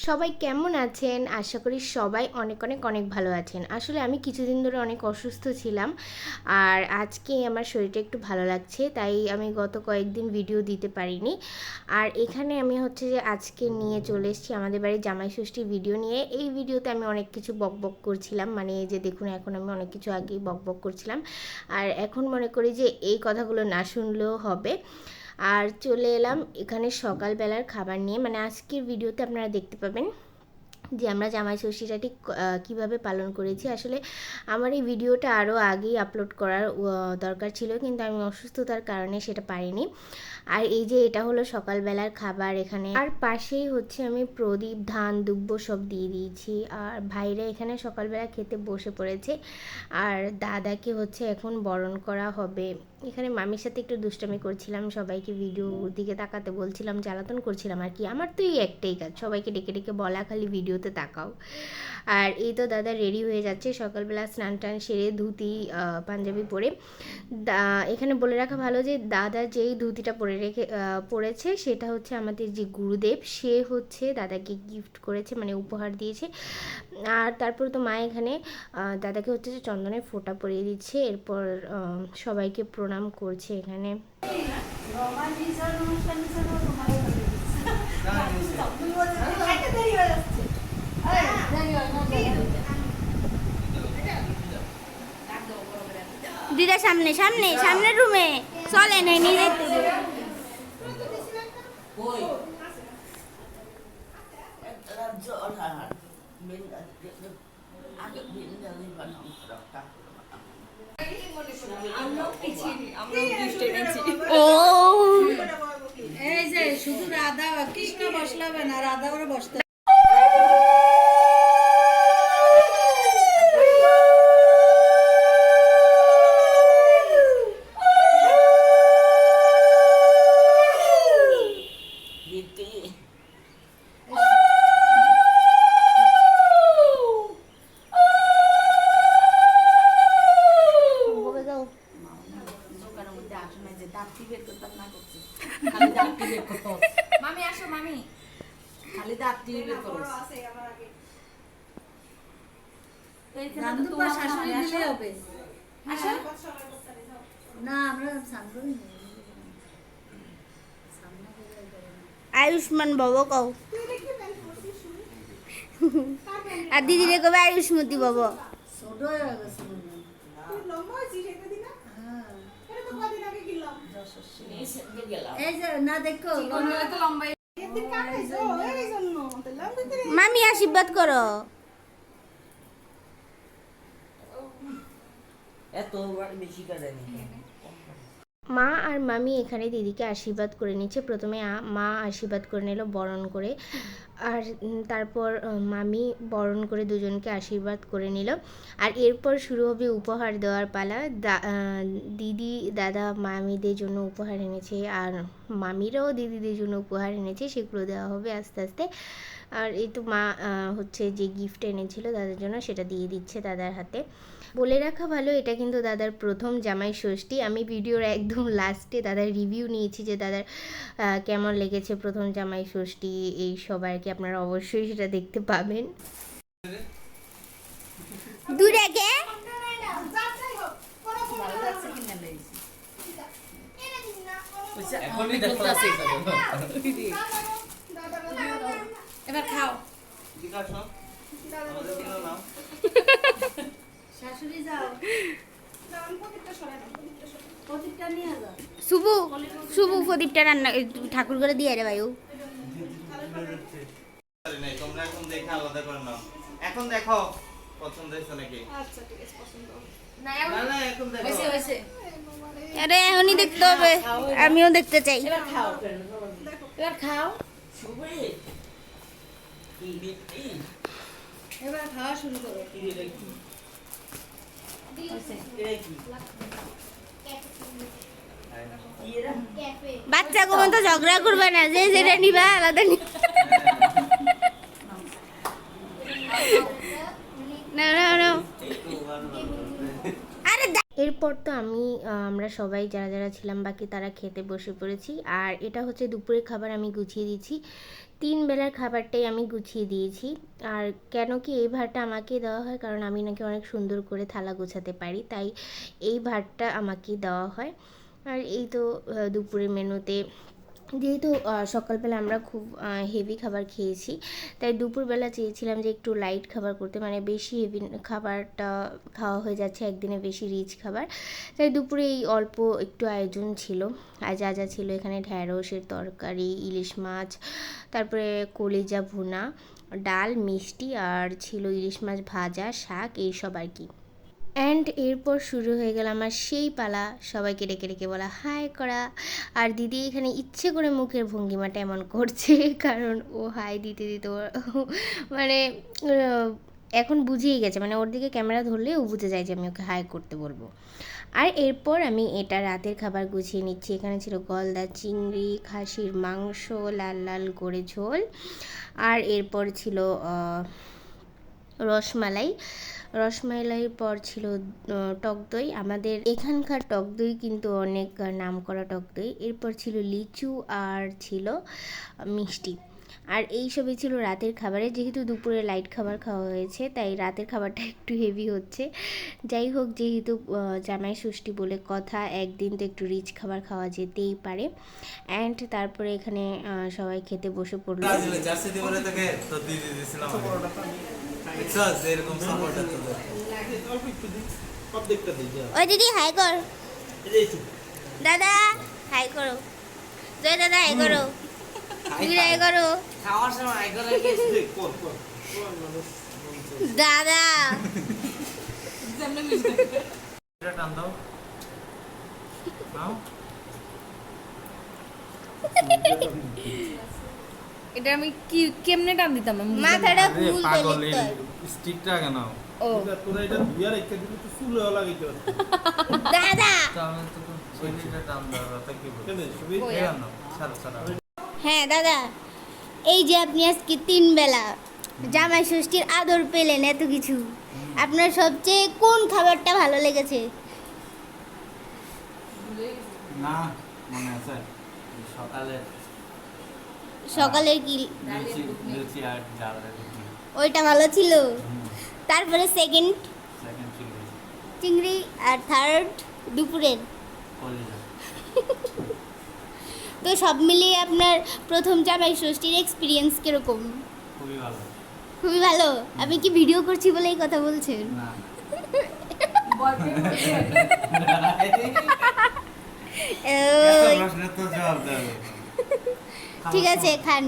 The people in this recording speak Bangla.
সবাই কেমন আছেন? আশা করি সবাই অনেক অনেক অনেক ভালো আছেন। আসলে আমি কিছুদিন ধরে অনেক অসুস্থ ছিলাম, আর আজকে আমার শরীরটা একটু ভালো লাগছে, তাই আমি গত কয়েকদিন ভিডিও দিতে পারিনি। আর এখানে আমি হচ্ছে যে আজকে নিয়ে চলে এসেছি আমাদের বাড়ির জামাই ষষ্ঠীর ভিডিও নিয়ে। এই ভিডিওতে আমি অনেক কিছু বকবক করছিলাম, মানে এই যে দেখুন এখন আমি অনেক কিছু আগেই বকবক করছিলাম, আর এখন মনে করি যে এই কথাগুলো না শুনলেও হবে। আর চলে এলাম এখানে সকালবেলার খাবার নিয়ে, মানে আজকের ভিডিওতে আপনারা দেখতে পাবেন যে আমরা জামাই ষষ্ঠীটা ঠিক কীভাবে পালন করেছি। আসলে আমার এই ভিডিওটা আরও আগেই আপলোড করার দরকার ছিল, কিন্তু আমি অসুস্থতার কারণে সেটা পারিনি। আর এই যে এটা হলো সকালবেলার খাবার এখানে, আর পাশেই হচ্ছে আমি প্রদীপ, ধান, দুব্ব সব দিয়ে দিয়েছি। আর ভাইরা এখানে সকালবেলা খেতে বসে পড়েছে, আর দাদাকে হচ্ছে এখন বরণ করা হবে। এখানে মামির সাথে একটু দুষ্টামি করছিলাম, সবাইকে ভিডিও দিকে তাকাতে বলছিলাম, জ্বালাতন করছিলাম আর কি। আমার তো এই একটাই কাজ, সবাইকে ডেকে ডেকে বলা খালি ভিডিওতে তাকাও। আর এই তো দাদা রেডি হয়ে যাচ্ছে সকালবেলা স্নান টান সেরে, ধুতি পাঞ্জাবি পরে। এখানে বলে রাখা ভালো যে দাদা যেই ধুতিটা পরেছে সেটা হচ্ছে আমাদের যে গুরুদেব, সে হচ্ছে দাদাকে গিফট করেছে, মানে উপহার দিয়েছে। আর তারপর তো মা এখানে দাদাকে হচ্ছে যে চন্দনের ফোঁটা পরিয়ে দিচ্ছে, এরপর সবাইকে প্রণাম করছে এখানে। দিদা সামনে সামনে সামনের রুমে চলে নেই নিজে ও এই যে শুধু রাধা কৃষ্ণ বসলাবে না, রাধা ওরা বসতে মামি আসো, মামি খালি দাঁত দিয়ে বের করো। শাশুড়ি দিলে হবে। আসো না, আমরা সামনে আয়ুষ্মান বাবা কও আর দিদি রে কবে আয়ুষ্মতি বাবা ছোট হয়ে গেছে এই যে না দেখো মামি আশীর্বাদ করো। এত বেশি কাটানি। মা আর মামি এখানে দিদিকে আশীর্বাদ করে নিচ্ছে। প্রথমে মা আশীর্বাদ করে নিল বরণ করে, আর তারপর মামি বরণ করে দুজনকে আশীর্বাদ করে নিল। আর এরপর শুরু হবে উপহার দেওয়ার পালা। দিদি দাদা মামিদের জন্য উপহার এনেছে, আর মামিরাও দিদিদের জন্য উপহার এনেছে, সেগুলো দেওয়া হবে আস্তে আস্তে। আর এই তো মা হচ্ছে যে গিফট এনেছিল দাদার জন্য সেটা দিয়ে দিচ্ছে দাদার হাতে। বলে রাখা ভালো, এটা কিন্তু দাদার প্রথম জামাই ষষ্ঠী। আমি ভিডিওর একদম লাস্টে দাদার রিভিউ নিয়েছি যে দাদার কেমন লেগেছে প্রথম জামাই ষষ্ঠী, এই সবাইকে আপনারা অবশ্যই সেটা দেখতে পাবেন। দূরেকে এবার খাও। শাশুড়ি যাও, প্রদীপটা নিয়ে যাও। শুভু শুভু প্রদীপটা রান্না ঠাকুর করে দিয়ে রে ভাইও। তোমরা এখন দেখে আলাদা করে নাও। এখন দেখো পছন্দ হয়েছে নাকি? আচ্ছা ঠিক আছে, পছন্দ না না এখন দেখো হয়েছে হয়েছে। আরে এখনই দেখতে হবে, আমিও দেখতে চাই। এবার খাও, এবার খাও, এবার খাওয়া শুরু করো। বাচ্চা কোন তো ঝগড়া করবে না, যে যেটা নিবা আলাদা না না না। আরে এরপর তো আমরা সবাই যারা যারা ছিলাম বাকি তারা খেতে বসে পড়েছি। আর এটা হচ্ছে দুপুরের খাবার আমি গুছিয়ে দিচ্ছি। 3 বেলার খাবারটাই আমি গুছিয়ে দিয়েছি। আর কেন কি এই ভাতটা আমাকে দেওয়া হয়, কারণ আমি নাকি অনেক সুন্দর করে থালা গোছাতে পারি, তাই এই ভাতটা আমাকেই দেওয়া হয়। আর এই তো দুপুরের মেনুতে যেহেতু সকালবেলা আমরা খুব হেভি খাবার খেয়েছি, তাই দুপুরবেলা চেয়েছিলাম যে একটু লাইট খাবার করতে, মানে বেশি হেভি খাবারটা খাওয়া হয়ে যাচ্ছে একদিনে, বেশি রিচ খাবার। তাই দুপুরে এই অল্প একটু আয়োজন ছিল। আর যা যা ছিল এখানে ঢ্যাঁড়সের তরকারি, ইলিশ মাছ, তারপরে কলিজা ভুনা, ডাল, মিষ্টি, আর ছিল ইলিশ মাছ ভাজা, শাক, এইসব আর কি। অ্যান্ড এরপর শুরু হয়ে গেল আমার সেই পালা সবাইকে ডেকে ডেকে বলা হাই করা। আর দিদি এখানে ইচ্ছে করে মুখের ভঙ্গিমাটা এমন করছে, কারণ ও হাই দিতে দিতে মানে এখন বুঝেই গেছে, মানে ওর দিকে ক্যামেরা ধরলে ও বুঝে যায় যে আমি ওকে হাই করতে বলবো। আর এরপর আমি এটা রাতের খাবার গুছিয়ে নিচ্ছি। এখানে ছিল গলদা চিংড়ি, খাসির মাংস, লাল লাল করে ঝোল, আর এরপর ছিল রসমালাইয়ের পর ছিল টক দই। আমাদের এখানকার টক দই কিন্তু অনেক নামকরা টক দই। এরপর ছিল লিচু, আর ছিল মিষ্টি। আর এই সবই ছিল রাতের খাবারে। যেহেতু দুপুরে লাইট খাবার খাওয়া হয়েছে, তাই রাতের খাবারটা একটু হেভি হচ্ছে। যাই হোক, যেহেতু জামাই ষষ্ঠী বলে কথা, একদিন তো একটু রিচ খাবার খাওয়া যেতেই পারে। অ্যান্ড তারপরে এখানে সবাই খেতে বসে পড়লো। জার্সি দিয়ে বলে তোকে তো দিয়ে দিয়েছিলাম বুঝছস, এরকম সাপোর্ট আছে তোদের। অল্প একটু দি, অর্ধেকটা দি যা। ওই দিদি হাই কর, এই যে একটু দাদা হাই করো, জয় দাদা হাই করো, তুমি হাই করো, খাওয়ার সময় আইগো লাগে কর কর দাদা। এটা টান দাও নাও। এটা আমি কি কেমনে টান দিতাম? মাথাটা আরে ফুল পাগল, দিতে হয়। স্টিকটা কেন? ও তোরা এটা দুইয়ার একটা দিলে তো চুল হওয়া লাগে তো দাদা। তো আমি তো শরীরটা টান দাও, তা কি বল? কেন সবই ওই কেন? ছাড়ো ছাড়ো। হ্যাঁ দাদা, এই যে আপনি আজকে 3 বেলা জামাই ষষ্ঠীর আদর পেলেন, এত কিছু, আপনার সবচেয়ে কোন খাবারটা ভালো লেগেছে? না মনে আছে সকালে সকালের কি লুচি লুচি আর ডালের রুটি। ওইটা ভালো ছিল। তারপরে সেকেন্ড সেকেন্ড ছিল চিংড়ি, আর থার্ড দুপুরের। কলিজা। তো সব মিলিয়ে আপনার প্রথম জামাই ষষ্ঠীর এক্সপিরিয়েন্স কিরকম? খুবই ভালো। খুবই ভালো। আপনি কি ভিডিও করছি বলে এই কথা বলছেন? না ওই, প্রশ্নের তো জবাব দেবে। ঠিক আছে খান।